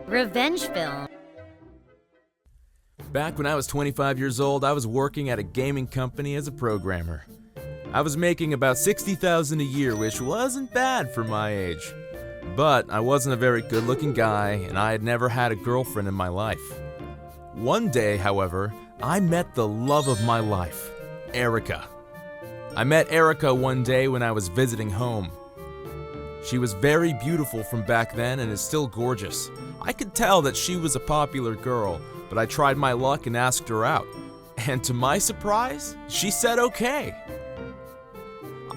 Revenge film. Back when I was 25 years old, I was working at a gaming company as a programmer. I was making about $60,000 a year, which wasn't bad for my age. But I wasn't a very good-looking guy, and I had never had a girlfriend in my life. One day, however, I met the love of my life, Erica. I met Erica one day when I was visiting home. She was very beautiful from back then and is still gorgeous. I could tell that she was a popular girl, but I tried my luck and asked her out. And to my surprise, she said okay.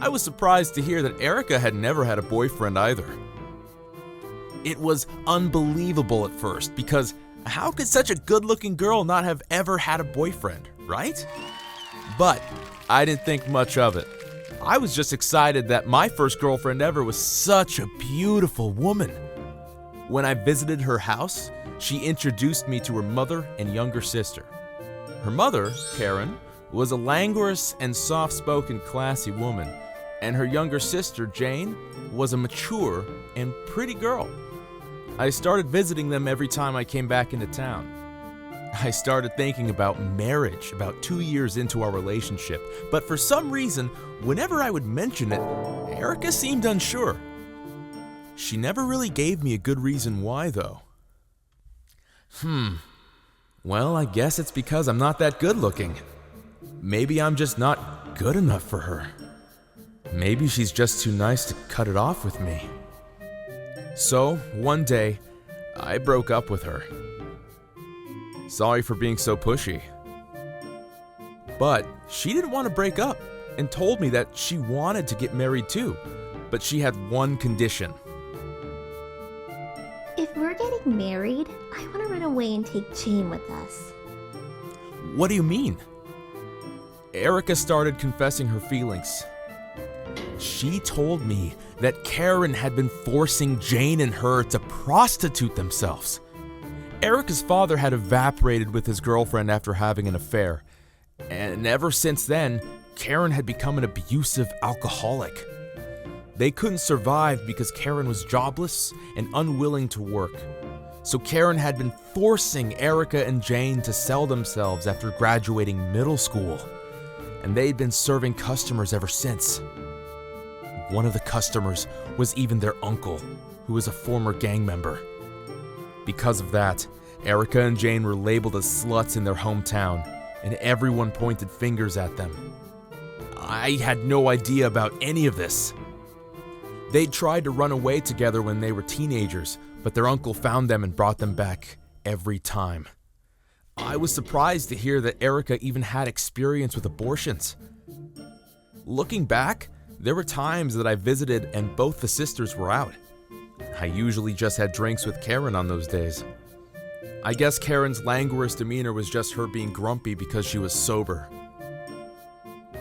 I was surprised to hear that Erica had never had a boyfriend either. It was unbelievable at first, because how could such a good-looking girl not have ever had a boyfriend, right? But I didn't think much of it. I was just excited that my first girlfriend ever was such a beautiful woman. When I visited her house, she introduced me to her mother and younger sister. Her mother, Karen, was a languorous and soft-spoken, classy woman, and her younger sister, Jane, was a mature and pretty girl. I started visiting them every time I came back into town. I started thinking about marriage about 2 years into our relationship, but for some reason, whenever I would mention it, Erica seemed unsure. She never really gave me a good reason why, though. Well, I guess it's because I'm not that good looking. Maybe I'm just not good enough for her. Maybe she's just too nice to cut it off with me. So, one day, I broke up with her. Sorry for being so pushy. But she didn't want to break up and told me that she wanted to get married too, but she had one condition. If we're getting married, I want to run away and take Jane with us. What do you mean? Erica started confessing her feelings. She told me that Karen had been forcing Jane and her to prostitute themselves. Erica's father had evaporated with his girlfriend after having an affair, and ever since then, Karen had become an abusive alcoholic. They couldn't survive because Karen was jobless and unwilling to work. So Karen had been forcing Erica and Jane to sell themselves after graduating middle school, and they'd been serving customers ever since. One of the customers was even their uncle, who was a former gang member. Because of that, Erica and Jane were labeled as sluts in their hometown, and everyone pointed fingers at them. I had no idea about any of this. They'd tried to run away together when they were teenagers, but their uncle found them and brought them back every time. I was surprised to hear that Erica even had experience with abortions. Looking back, there were times that I visited and both the sisters were out. I usually just had drinks with Karen on those days. I guess Karen's languorous demeanor was just her being grumpy because she was sober.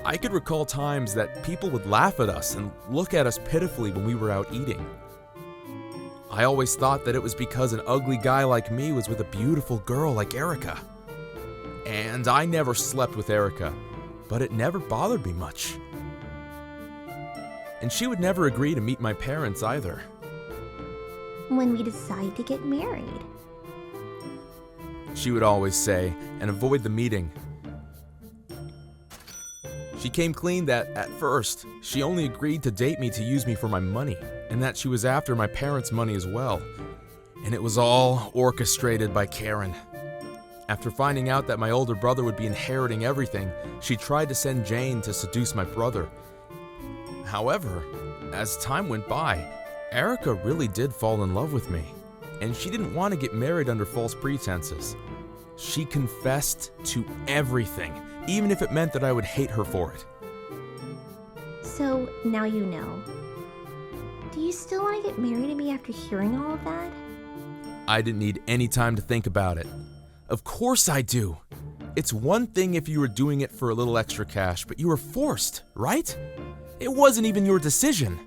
I could recall times that people would laugh at us and look at us pitifully when we were out eating. I always thought that it was because an ugly guy like me was with a beautiful girl like Erica. And I never slept with Erica, but it never bothered me much. And she would never agree to meet my parents either. When we decide to get married. She would always say, and avoid the meeting. She came clean that, at first, she only agreed to date me to use me for my money, and that she was after my parents' money as well. And it was all orchestrated by Karen. After finding out that my older brother would be inheriting everything, she tried to send Jane to seduce my brother. However, as time went by, Erica really did fall in love with me, and she didn't want to get married under false pretenses. She confessed to everything, even if it meant that I would hate her for it. So, now you know. Do you still want to get married to me after hearing all of that? I didn't need any time to think about it. Of course I do. It's one thing if you were doing it for a little extra cash, but you were forced, right? It wasn't even your decision.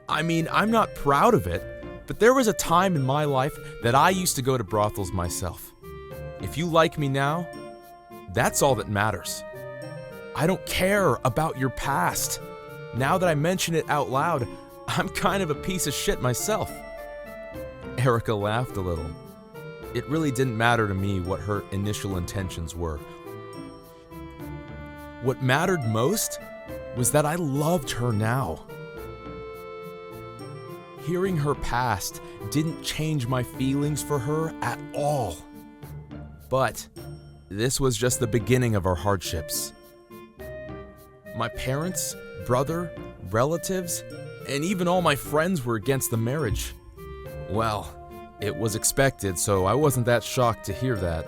I mean, I'm not proud of it, but there was a time in my life that I used to go to brothels myself. If you like me now, that's all that matters. I don't care about your past. Now that I mention it out loud, I'm kind of a piece of shit myself. Erica laughed a little. It really didn't matter to me what her initial intentions were. What mattered most was that I loved her now. Hearing her past didn't change my feelings for her at all. But this was just the beginning of our hardships. My parents, brother, relatives, and even all my friends were against the marriage. Well, it was expected, so I wasn't that shocked to hear that.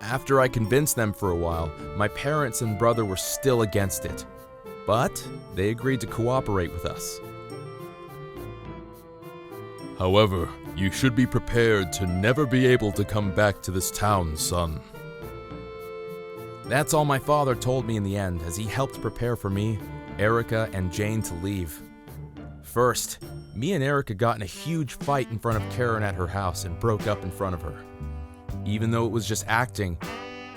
After I convinced them for a while, my parents and brother were still against it. But they agreed to cooperate with us. However, you should be prepared to never be able to come back to this town, son. That's all my father told me in the end, as he helped prepare for me, Erica, and Jane to leave. First, me and Erica got in a huge fight in front of Karen at her house and broke up in front of her. Even though it was just acting,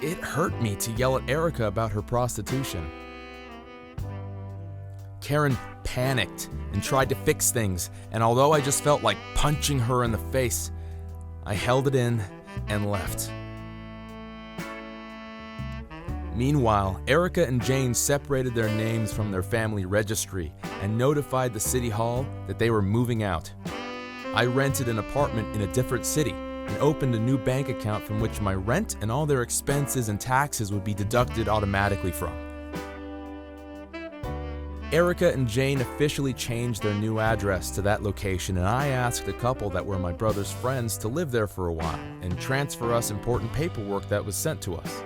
it hurt me to yell at Erica about her prostitution. Karen panicked and tried to fix things, and although I just felt like punching her in the face, I held it in and left. Meanwhile, Erica and Jane separated their names from their family registry and notified the city hall that they were moving out. I rented an apartment in a different city and opened a new bank account from which my rent and all their expenses and taxes would be deducted automatically from. Erica and Jane officially changed their new address to that location, and I asked a couple that were my brother's friends to live there for a while and transfer us important paperwork that was sent to us.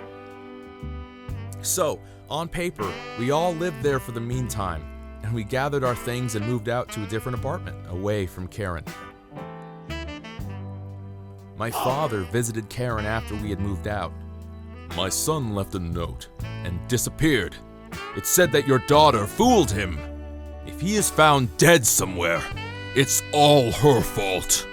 So, on paper, we all lived there for the meantime, and we gathered our things and moved out to a different apartment, away from Karen. My father visited Karen after we had moved out. My son left a note and disappeared. It said that your daughter fooled him. If he is found dead somewhere, it's all her fault.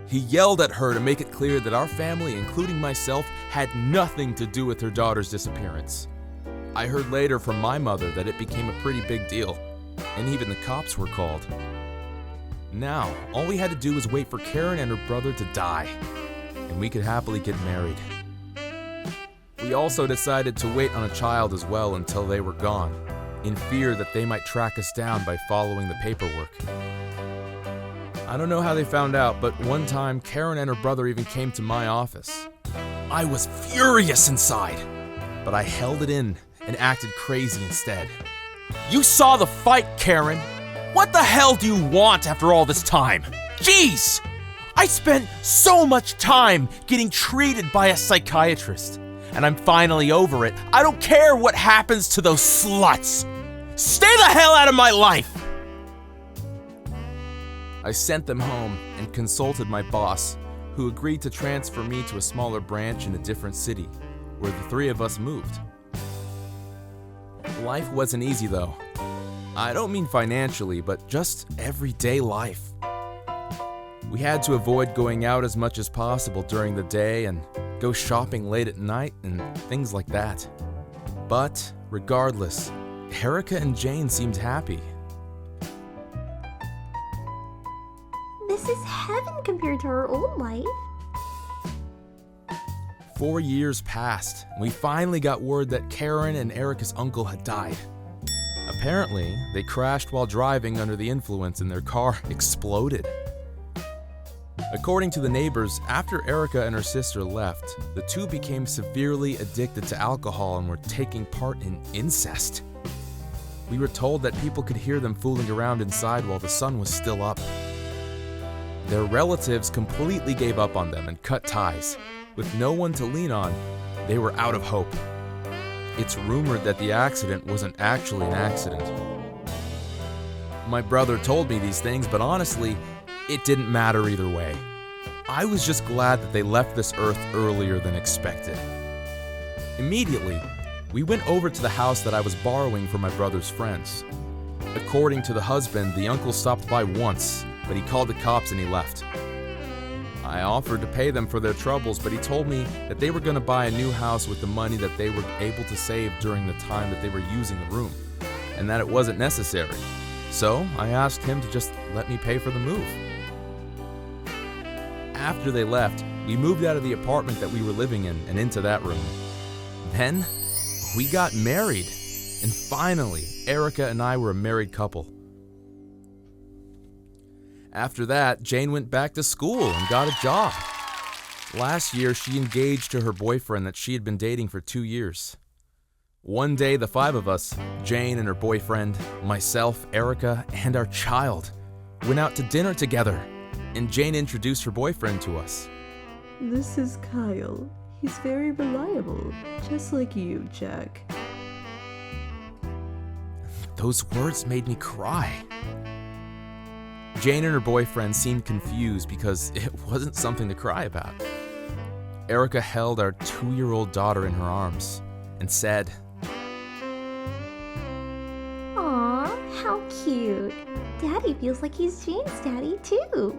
He yelled at her to make it clear that our family, including myself, had nothing to do with her daughter's disappearance. I heard later from my mother that it became a pretty big deal, and even the cops were called. Now, all we had to do was wait for Karen and her brother to die, and we could happily get married. We also decided to wait on a child as well until they were gone, in fear that they might track us down by following the paperwork. I don't know how they found out, but one time Karen and her brother even came to my office. I was furious inside, but I held it in and acted crazy instead. "You saw the fight, Karen! What the hell do you want after all this time? Jeez! I spent so much time getting treated by a psychiatrist, and I'm finally over it. I don't care what happens to those sluts! Stay the hell out of my life!" I sent them home and consulted my boss, who agreed to transfer me to a smaller branch in a different city, where the three of us moved. Life wasn't easy though. I don't mean financially, but just everyday life. We had to avoid going out as much as possible during the day and go shopping late at night and things like that. But regardless, Erica and Jane seemed happy. This is heaven compared to our old life. 4 years passed, and we finally got word that Karen and Erica's uncle had died. Apparently, they crashed while driving under the influence and their car exploded. According to the neighbors, after Erica and her sister left, the two became severely addicted to alcohol and were taking part in incest. We were told that people could hear them fooling around inside while the sun was still up. Their relatives completely gave up on them and cut ties. With no one to lean on, they were out of hope. It's rumored that the accident wasn't actually an accident. My brother told me these things, but honestly, it didn't matter either way. I was just glad that they left this earth earlier than expected. Immediately, we went over to the house that I was borrowing from my brother's friends. According to the husband, the uncle stopped by once, but he called the cops and he left. I offered to pay them for their troubles, but he told me that they were going to buy a new house with the money that they were able to save during the time that they were using the room. and that it wasn't necessary. So I asked him to just let me pay for the move. After they left, we moved out of the apartment that we were living in and into that room. Then, we got married. And finally, Erica and I were a married couple. After that, Jane went back to school and got a job. Last year, she engaged to her boyfriend that she had been dating for 2 years. One day, the 5 of us, Jane and her boyfriend, myself, Erica, and our child, went out to dinner together, and Jane introduced her boyfriend to us. This is Kyle. He's very reliable, just like you, Jack. Those words made me cry. Jane and her boyfriend seemed confused because it wasn't something to cry about. Erica held our 2-year-old daughter in her arms and said, Aw, how cute. Daddy feels like he's Jane's daddy too.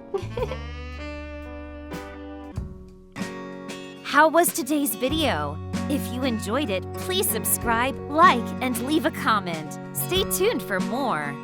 How was today's video? If you enjoyed it, please subscribe, like, and leave a comment. Stay tuned for more.